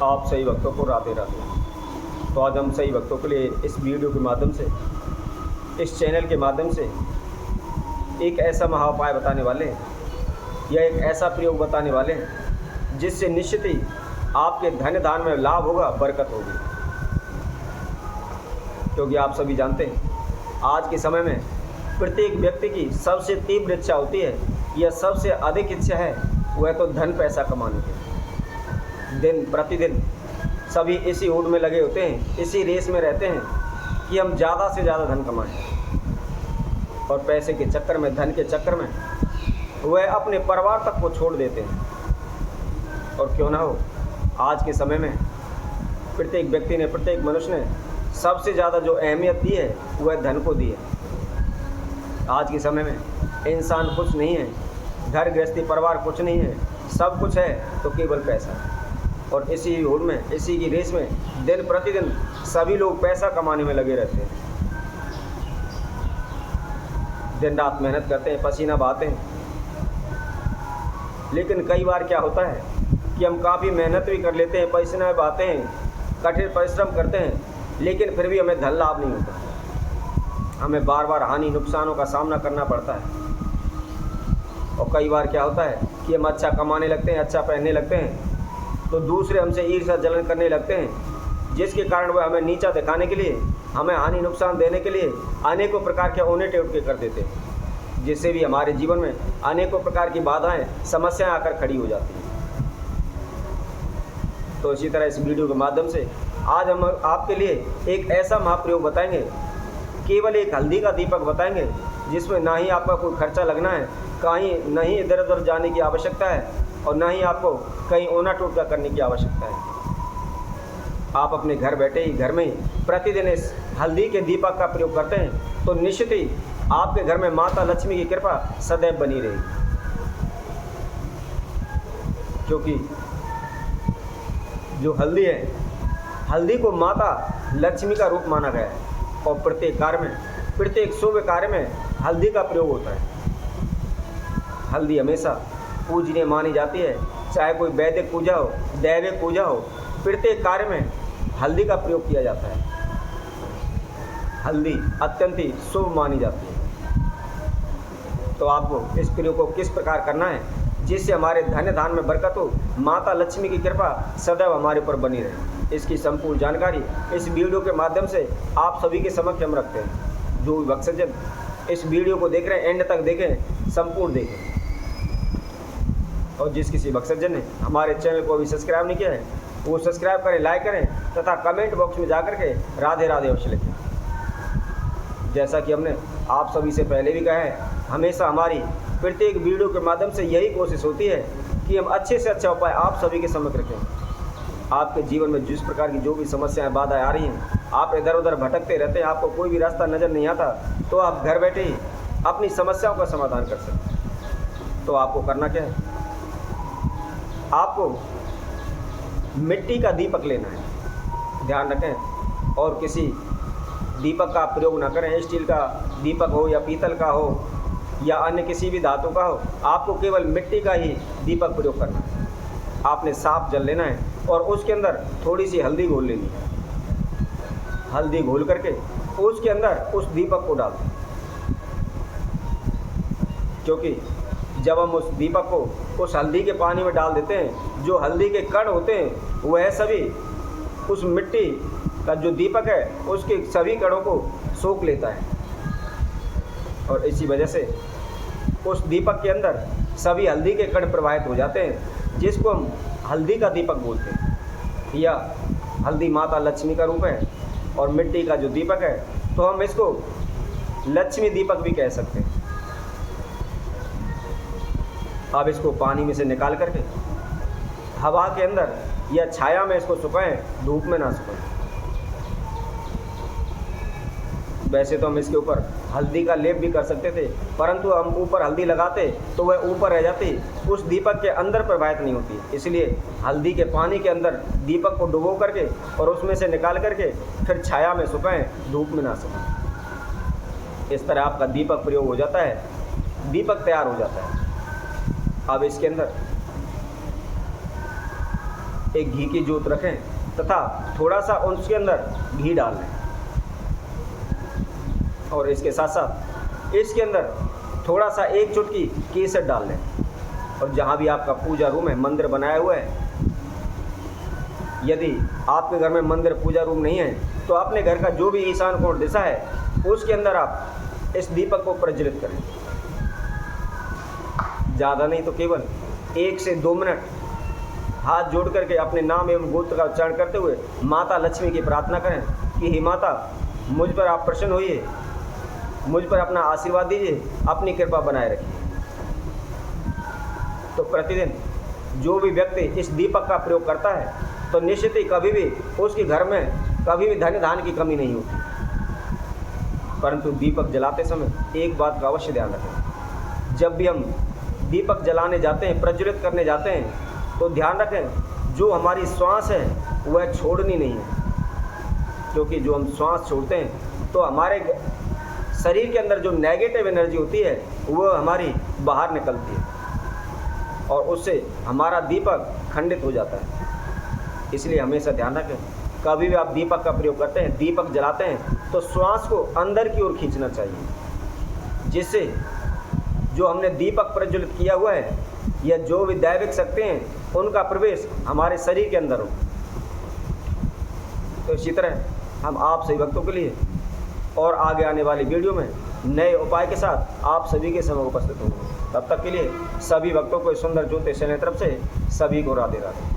आप सही भक्तों को राधे राधे। तो आज हम सही भक्तों के लिए इस वीडियो के माध्यम से, इस चैनल के माध्यम से एक ऐसा महाउपाय बताने वाले हैं या एक ऐसा प्रयोग बताने वाले हैं जिससे निश्चित ही आपके धन दान में लाभ होगा, बरकत होगी। क्योंकि आप सभी जानते हैं आज के समय में प्रत्येक व्यक्ति की सबसे तीव्र इच्छा होती है या सबसे अधिक इच्छा है वह तो धन पैसा कमाने की। दिन प्रतिदिन सभी इसी होड़ में लगे होते हैं, इसी रेस में रहते हैं कि हम ज़्यादा से ज़्यादा धन कमाएं, और पैसे के चक्कर में, धन के चक्कर में वह अपने परिवार तक को छोड़ देते हैं। और क्यों ना हो, आज के समय में प्रत्येक व्यक्ति ने, प्रत्येक मनुष्य ने सबसे ज़्यादा जो अहमियत दी है वह धन को दी है। आज के समय में इंसान कुछ नहीं है, घर गृहस्थी परिवार कुछ नहीं है, सब कुछ है तो केवल पैसा है। और इसी होड़ में, इसी की रेस में दिन प्रतिदिन सभी लोग पैसा कमाने में लगे रहते हैं। दिन रात मेहनत करते हैं, पसीना बहाते हैं। लेकिन कई बार क्या होता है कि हम काफ़ी मेहनत भी कर लेते हैं, पसीना बहाते हैं, कठिन परिश्रम करते हैं, लेकिन फिर भी हमें धन लाभ नहीं होता। हमें बार बार हानि नुकसानों का सामना करना पड़ता है। और कई बार क्या होता है कि हम अच्छा कमाने लगते हैं, अच्छा पहनने लगते हैं, तो दूसरे हमसे ईर्ष्या जलन करने लगते हैं, जिसके कारण वह हमें नीचा दिखाने के लिए, हमें हानि नुकसान देने के लिए अनेकों प्रकार के औने टेढ़े कर देते हैं, जिससे भी हमारे जीवन में अनेकों प्रकार की बाधाएं, समस्याएं आकर खड़ी हो जाती हैं। तो इसी तरह इस वीडियो के माध्यम से आज हम आपके लिए एक ऐसा महाप्रयोग बताएंगे, केवल एक हल्दी का दीपक बताएंगे, जिसमें ना ही आपका कोई खर्चा लगना है, कहीं नहीं इधर उधर जाने की आवश्यकता है, और ना ही आपको कहीं ओना टोटका करने की आवश्यकता है। आप अपने घर बैठे ही, घर में ही प्रतिदिन इस हल्दी के दीपक का प्रयोग करते हैं तो निश्चित ही आपके घर में माता लक्ष्मी की कृपा सदैव बनी रहेगी। क्योंकि जो हल्दी है, हल्दी को माता लक्ष्मी का रूप माना गया है, और प्रत्येक कार्य में, प्रत्येक शुभ कार्य में हल्दी का प्रयोग होता है। हल्दी हमेशा पूजनीय मानी जाती है, चाहे कोई वैदिक पूजा हो, दैविक पूजा हो, प्रत्येक कार्य में हल्दी का प्रयोग किया जाता है। हल्दी अत्यंत ही शुभ मानी जाती है। तो आपको इस प्रयोग को किस प्रकार करना है जिससे हमारे धन धान में बरकत हो, माता लक्ष्मी की कृपा सदैव हमारे ऊपर बनी रहे, इसकी संपूर्ण जानकारी इस वीडियो के माध्यम से आप सभी के समक्ष हम रखते हैं। जो भक्तजन इस वीडियो को देख रहे हैं, एंड तक देखें, संपूर्ण देखें। और जिस किसी भक्तजन ने हमारे चैनल को अभी सब्सक्राइब नहीं किया है वो सब्सक्राइब करें, लाइक करें तथा कमेंट बॉक्स में जाकर के राधे राधे अवश्य लिखें। जैसा कि हमने आप सभी से पहले भी कहा है, हमेशा हमारी प्रत्येक वीडियो के माध्यम से यही कोशिश होती है कि हम अच्छे से अच्छा उपाय आप सभी के समक्ष रखें। आपके जीवन में जिस प्रकार की जो भी समस्याएं, बाधाएं आ रही हैं, आप इधर उधर भटकते रहते हैं, आपको कोई भी रास्ता नज़र नहीं आता, तो आप घर बैठे ही अपनी समस्याओं का समाधान कर सकते हैं। तो आपको करना क्या है, आपको मिट्टी का दीपक लेना है। ध्यान रखें, और किसी दीपक का प्रयोग ना करें। स्टील का दीपक हो या पीतल का हो या अन्य किसी भी धातु का हो, आपको केवल मिट्टी का ही दीपक प्रयोग करना है। आपने साफ जल लेना है और उसके अंदर थोड़ी सी हल्दी घोल लेनी है। हल्दी घोल करके उसके अंदर उस दीपक को डाल दें। क्योंकि जब हम उस दीपक को उस हल्दी के पानी में डाल देते हैं, जो हल्दी के कण होते हैं वह सभी उस मिट्टी का जो दीपक है उसके सभी कणों को सोख लेता है, और इसी वजह से उस दीपक के अंदर सभी हल्दी के कण प्रवाहित हो जाते हैं, जिसको हम हल्दी का दीपक बोलते हैं। या हल्दी माता लक्ष्मी का रूप है और मिट्टी का जो दीपक है, तो हम इसको लक्ष्मी दीपक भी कह सकते हैं। अब इसको पानी में से निकाल करके हवा के अंदर या छाया में इसको सुखाएं, धूप में ना सुखाएं। वैसे तो हम इसके ऊपर हल्दी का लेप भी कर सकते थे, परंतु हम ऊपर हल्दी लगाते तो वह ऊपर रह जाती, उस दीपक के अंदर प्रवाहित नहीं होती। इसलिए हल्दी के पानी के अंदर दीपक को डुबो करके और उसमें से निकाल करके फिर छाया में सुखाएं, धूप में ना सुखाएं। इस तरह आपका दीपक प्रयोग हो जाता है, दीपक तैयार हो जाता है। अब इसके अंदर एक घी की जोत रखें तथा थोड़ा सा उसके अंदर घी डाल लें और इसके साथ साथ इसके अंदर थोड़ा सा एक चुटकी केसर डाल लें। और जहाँ भी आपका पूजा रूम है, मंदिर बनाया हुआ है, यदि आपके घर में मंदिर पूजा रूम नहीं है तो अपने घर का जो भी ईशान कोण दिशा है उसके अंदर आप इस दीपक को प्रज्वलित करें। ज़्यादा नहीं तो केवल 1 से 2 मिनट हाथ जोड़ करके अपने नाम एवं गोत्र का उच्चारण करते हुए माता लक्ष्मी की प्रार्थना करें कि हे माता, मुझ पर आप प्रसन्न होइए, मुझ पर अपना आशीर्वाद दीजिए, अपनी कृपा बनाए रखिए। तो प्रतिदिन जो भी व्यक्ति इस दीपक का प्रयोग करता है तो निश्चित ही कभी भी उसके घर में कभी भी धन धान की कमी नहीं होती। परंतु दीपक जलाते समय एक बात का अवश्य ध्यान रखें, जब भी हम दीपक जलाने जाते हैं, प्रज्वलित करने जाते हैं, तो ध्यान रखें जो हमारी श्वास है वह छोड़नी नहीं है। क्योंकि जो हम श्वास छोड़ते हैं तो हमारे शरीर के अंदर जो नेगेटिव एनर्जी होती है वह हमारी बाहर निकलती है और उससे हमारा दीपक खंडित हो जाता है। इसलिए हमेशा ध्यान रखें, कभी भी आप दीपक का प्रयोग करते हैं, दीपक जलाते हैं, तो श्वास को अंदर की ओर खींचना चाहिए, जिससे जो हमने दीपक प्रज्वलित किया हुआ है या जो भी दैविक शक्ति हैं उनका प्रवेश हमारे शरीर के अंदर हो। तो इसी तरह हम आप सभी भक्तों के लिए और आगे आने वाली वीडियो में नए उपाय के साथ आप सभी के समय उपस्थित होंगे। तब तक के लिए सभी भक्तों को सुंदर ज्योतिष चैनल तरफ से सभी को राधे राधे।